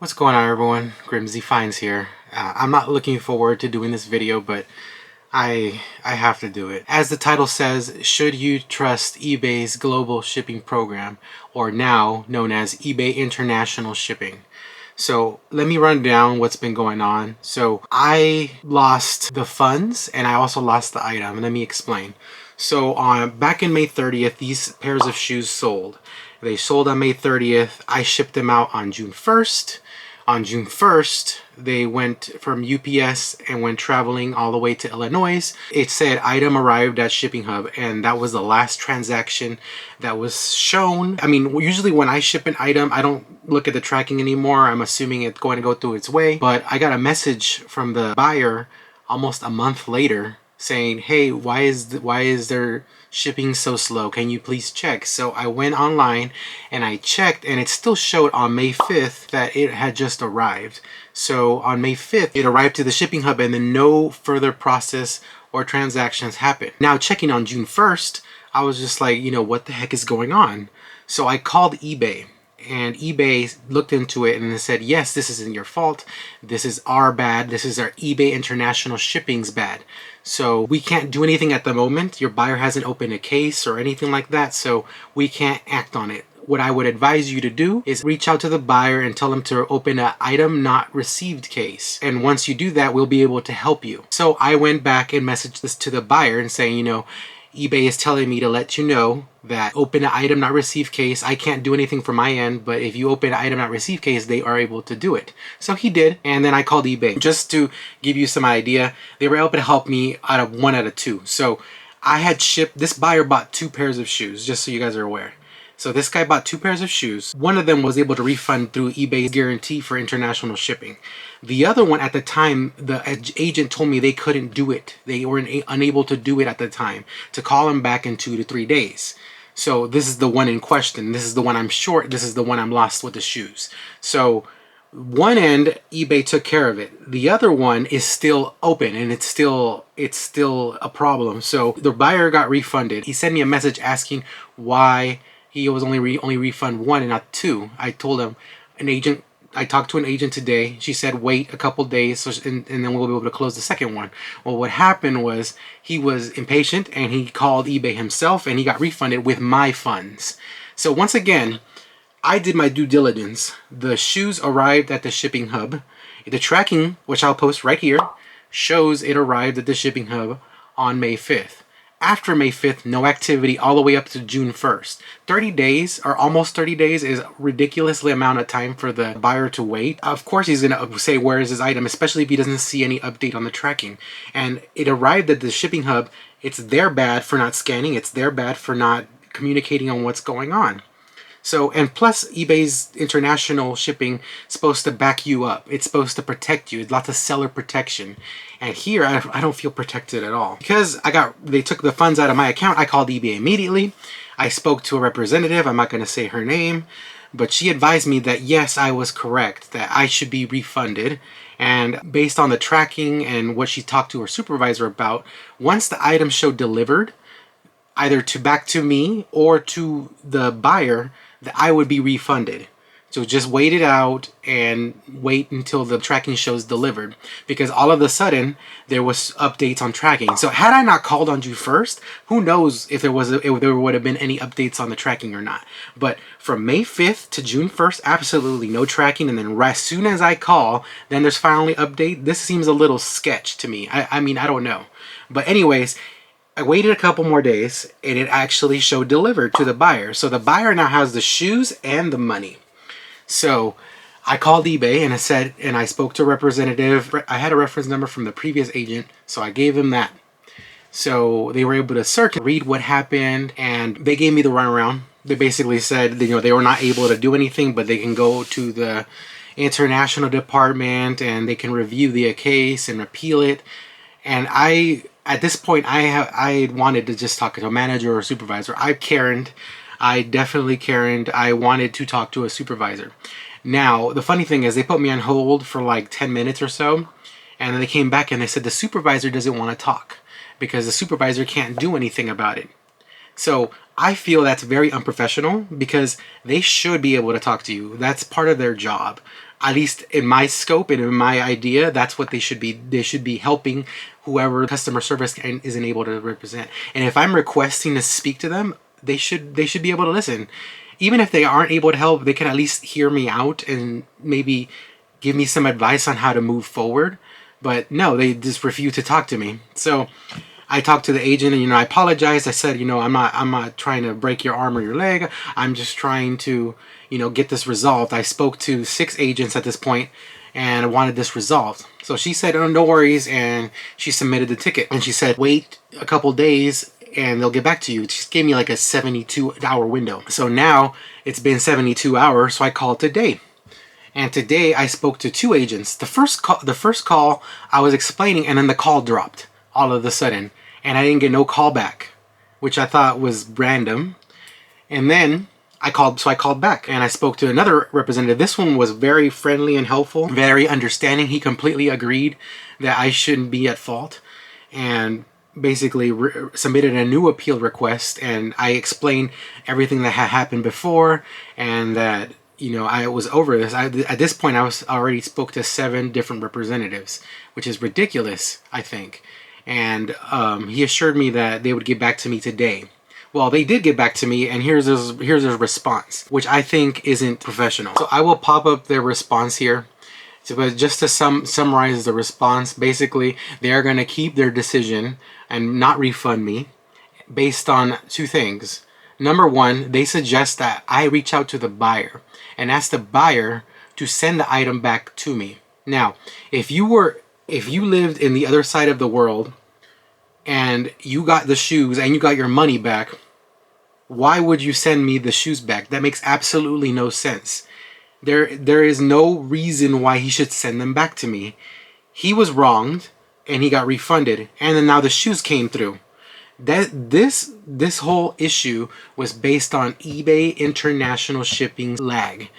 What's going on, everyone? Grimsy Finds here. I'm not looking forward to doing this video, but I have to do it. As the title says, should you trust eBay's global shipping program, or now known as eBay International Shipping? So let me run down what's been going on. So I lost the funds and I also lost the item. Let me explain. So back in May 30th, these pairs of shoes sold. They sold on May 30th. I shipped them out on June 1st. On June 1st, they went from UPS and went traveling all the way to Illinois. It said item arrived at Shipping Hub, and that was the last transaction that was shown. I mean, usually when I ship an item, I don't look at the tracking anymore. I'm assuming it's going to go through its way. But I got a message from the buyer almost a month later saying, hey, why is their shipping so slow? Can you please check? So I went online and I checked, and it still showed on May 5th that it had just arrived. So on May 5th, it arrived to the Shipping Hub, and then no further process or transactions happened. Now checking on June 1st, I was just like, what the heck is going on? So I called eBay. And eBay looked into it and said, yes, this isn't your fault. This is our bad. This is our eBay International Shipping's bad. So we can't do anything at the moment. Your buyer hasn't opened a case or anything like that, so we can't act on it. What I would advise you to do is reach out to the buyer and tell them to open an item not received case. And once you do that, we'll be able to help you. So I went back and messaged this to the buyer and saying, eBay is telling me to let you know that open an item not received case. I can't do anything from my end, but if you open an item not received case, they are able to do it. So he did, and then I called eBay. Just to give you some idea, they were able to help me out of 1 out of 2. So I had shipped, this buyer bought 2 pairs of shoes, just so you guys are aware. So this guy bought 2 pairs of shoes. One of them was able to refund through eBay's guarantee for international shipping. The other one, at the time, the agent told me they couldn't do it. They were unable to do it at the time, to call him back in 2 to 3 days. So this is the one in question. This is the one I'm short. This is the one I'm lost with the shoes. So one end, eBay took care of it. The other one is still open, and it's still a problem. So the buyer got refunded. He sent me a message asking why he was only refund 1 and not 2. I told him I talked to an agent today. She said wait a couple days, and then we'll be able to close the second one. Well, what happened was he was impatient and he called eBay himself, and he got refunded with my funds. So once again, I did my due diligence. The shoes arrived at the Shipping Hub. The tracking, which I'll post right here, shows it arrived at the Shipping Hub on May 5th. After May 5th, no activity all the way up to June 1st. 30 days, or almost 30 days, is a ridiculously amount of time for the buyer to wait. Of course, he's going to say, where is his item, especially if he doesn't see any update on the tracking. And it arrived at the Shipping Hub. It's their bad for not scanning. It's their bad for not communicating on what's going on. So, and plus eBay's international shipping is supposed to back you up. It's supposed to protect you. It's lots of seller protection. And here, I don't feel protected at all. Because they took the funds out of my account, I called eBay immediately. I spoke to a representative. I'm not going to say her name. But she advised me that yes, I was correct, that I should be refunded. And based on the tracking and what she talked to her supervisor about, once the item showed delivered, either back to me or to the buyer, that I would be refunded. So just wait it out and wait until the tracking shows delivered, because all of a sudden there was updates on tracking. So had I not called on June 1st, who knows if there would have been any updates on the tracking or not. But from May 5th to June 1st, absolutely no tracking. And then as soon as I call, then there's finally update. This seems a little sketch to me. I mean, I don't know. But anyways, I waited a couple more days, and it actually showed delivered to the buyer. So the buyer now has the shoes and the money. So I called eBay and I spoke to a representative. I had a reference number from the previous agent, so I gave him that. So they were able to search and read what happened, and they gave me the runaround. They basically said, they were not able to do anything, but they can go to the international department and they can review the case and appeal it. And at this point, I wanted to just talk to a manager or a supervisor. I definitely Karened. I wanted to talk to a supervisor. Now, the funny thing is they put me on hold for like 10 minutes or so. And then they came back and they said the supervisor doesn't want to talk because the supervisor can't do anything about it. So I feel that's very unprofessional, because they should be able to talk to you. That's part of their job. At least in my scope and in my idea, that's what they should be. They should be helping whoever customer service isn't able to represent. And if I'm requesting to speak to them, they should be able to listen. Even if they aren't able to help, they can at least hear me out and maybe give me some advice on how to move forward. But no, they just refuse to talk to me. So I talked to the agent and, I apologized. I said, I'm not trying to break your arm or your leg. I'm just trying to, get this resolved. I spoke to 6 agents at this point and I wanted this resolved. So she said, oh, no worries. And she submitted the ticket and she said, wait a couple days and they'll get back to you. She gave me like a 72-hour window. So now it's been 72 hours. So I called today. And today I spoke to 2 agents. The first call I was explaining and then the call dropped all of a sudden. And I didn't get no call back, which I thought was random. And then I called back and I spoke to another representative. This one was very friendly and helpful, very understanding. He completely agreed that I shouldn't be at fault and basically submitted a new appeal request. And I explained everything that had happened before and that, I was over this. At this point, I was already spoke to 7 different representatives, which is ridiculous, I think. And he assured me that they would get back to me today. Well, they did get back to me, and here's his response, which I think isn't professional. So I will pop up their response here. But just to summarize the response, basically, they are going to keep their decision and not refund me based on 2 things. Number 1, they suggest that I reach out to the buyer and ask the buyer to send the item back to me. Now, if you lived in the other side of the world and you got the shoes and you got your money back, why would you send me the shoes back? That makes absolutely no sense. There is no reason why he should send them back to me. He was wronged and he got refunded, and then now the shoes came through. This whole issue was based on eBay International Shipping lag.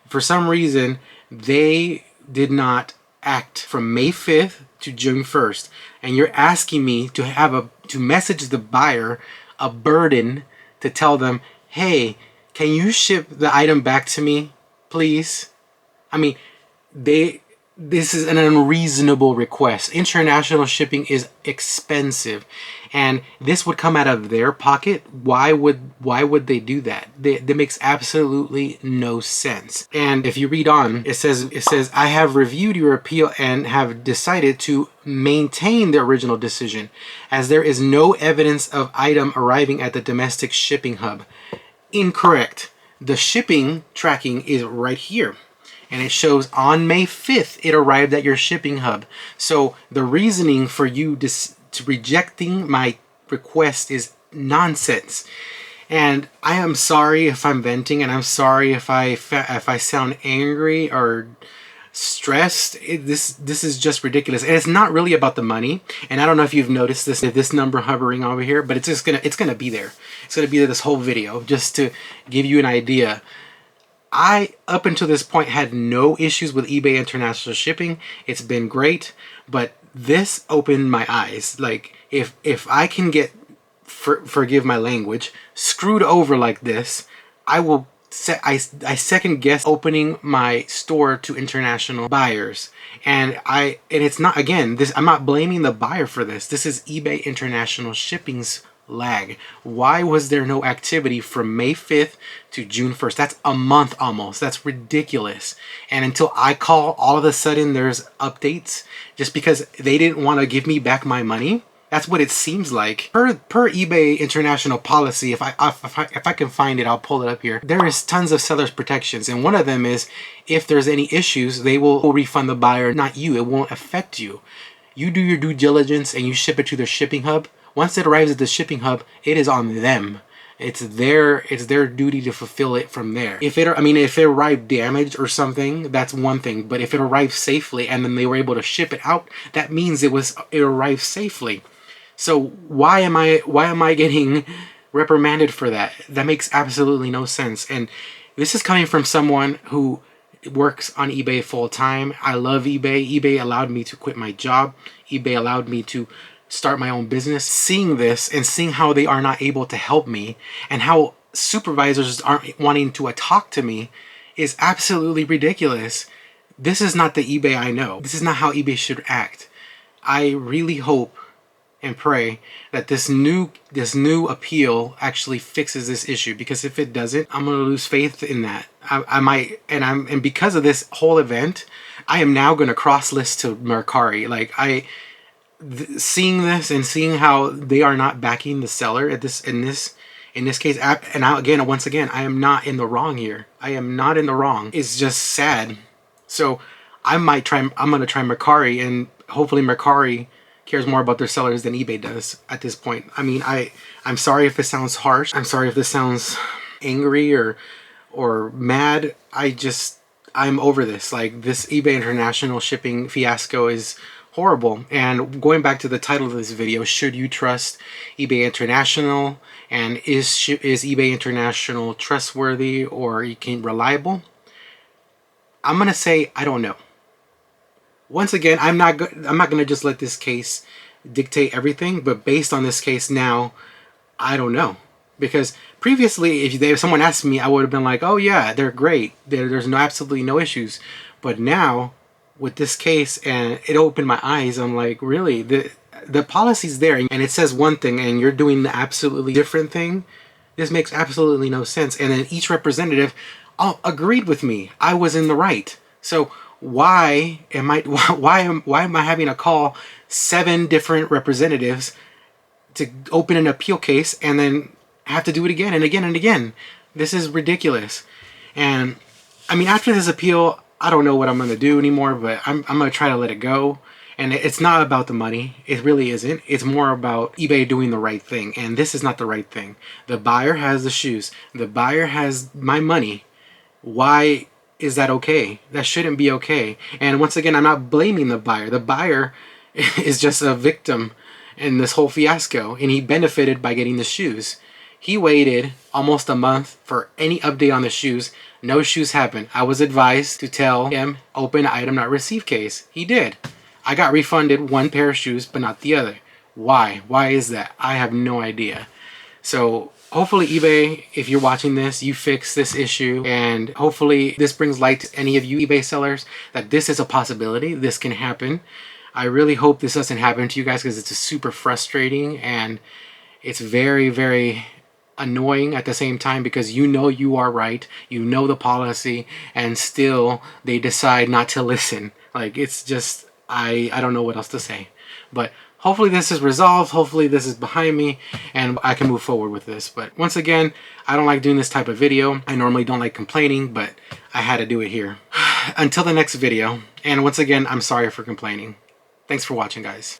For some reason, they did not act from May 5th to June 1st, and you're asking me to message the buyer a burden to tell them, hey, can you ship the item back to me, please? I mean, this is an unreasonable request. International shipping is expensive, and this would come out of their pocket. Why would they do that? That makes absolutely no sense. And if you read on, it says I have reviewed your appeal and have decided to maintain the original decision, as there is no evidence of item arriving at the domestic shipping hub. Incorrect. The shipping tracking is right here. And it shows on May 5th, it arrived at your shipping hub. So the reasoning for you to rejecting my request is nonsense. And I am sorry if I'm venting, and I'm sorry if I sound angry or stressed. This is just ridiculous, and it's not really about the money. And I don't know if you've noticed this number hovering over here, but it's gonna be there. It's gonna be there this whole video, just to give you an idea. I, up until this point, had no issues with eBay International Shipping. It's been great, but this opened my eyes. Like, if I can get, forgive my language, screwed over like this, I second guess opening my store to international buyers. And it's not, again, I'm not blaming the buyer for this. This is eBay International Shipping's lag. Why was there no activity from May 5th to June 1st? That's a month almost. That's ridiculous. And until I call, all of a sudden there's updates just because they didn't want to give me back my money. That's what it seems like. Per eBay International policy, if I can find it, I'll pull it up here. There is tons of seller's protections, and one of them is if there's any issues, they will refund the buyer, not you. It won't affect you. You do your due diligence and you ship it to their shipping hub. Once it arrives at the shipping hub, it is on them. It's their duty to fulfill it from there. If it arrived damaged or something, that's one thing. But if it arrived safely and then they were able to ship it out, that means it arrived safely. So why am I getting reprimanded for that? That makes absolutely no sense. And this is coming from someone who works on eBay full time. I love eBay. eBay allowed me to quit my job. eBay allowed me to start my own business. Seeing this and seeing how they are not able to help me and how supervisors aren't wanting to talk to me is absolutely ridiculous. This is not the eBay I know. This is not how eBay should act. I really hope and pray that this new appeal actually fixes this issue, because if it doesn't, I'm gonna lose faith in that. I might, and because of this whole event, I am now gonna cross list to Mercari. Like seeing this and seeing how they are not backing the seller at this in this case, and now again, once again, I am not in the wrong here. I am not in the wrong. It's just sad. So I'm gonna try Mercari, and hopefully Mercari cares more about their sellers than eBay does at this point. I mean, I'm sorry if this sounds harsh. I'm sorry if this sounds angry or mad. I'm over this. Like, this eBay International shipping fiasco is horrible. And going back to the title of this video, should you trust eBay International, and is eBay International trustworthy or reliable? I'm gonna say I don't know. Once again, I'm not gonna just let this case dictate everything, but based on this case now, I don't know. Because previously, if someone asked me, I would have been like, oh yeah, they're great. There's absolutely no issues. But now, with this case, and it opened my eyes, I'm like, really? The policy's there, and it says one thing, and you're doing the absolutely different thing? This makes absolutely no sense. And then each representative agreed with me. I was in the right. So why am I having to call 7 different representatives to open an appeal case and then have to do it again and again and again? This is ridiculous. And I mean, after this appeal, I don't know what I'm going to do anymore, but I'm going to try to let it go. And it's not about the money. It really isn't. It's more about eBay doing the right thing. And this is not the right thing. The buyer has the shoes. The buyer has my money. Why is that okay? That shouldn't be okay. And once again, I'm not blaming the buyer. The buyer is just a victim in this whole fiasco, and he benefited by getting the shoes. He waited almost a month for any update on the shoes. No shoes happened. I was advised to tell him, open item not received case. He did. I got refunded 1 pair of shoes, but not the other. Why? Why is that? I have no idea. So hopefully eBay, if you're watching this, you fix this issue, and hopefully this brings light to any of you eBay sellers that this is a possibility. This can happen. I really hope this doesn't happen to you guys, because it's super frustrating, and it's very, very annoying at the same time, because you know you are right, you know the policy, and still they decide not to listen. Like, it's just, I don't know what else to say. But hopefully this is resolved. Hopefully this is behind me and I can move forward with this. But once again, I don't like doing this type of video. I normally don't like complaining, but I had to do it here. Until the next video. And once again, I'm sorry for complaining. Thanks for watching, guys.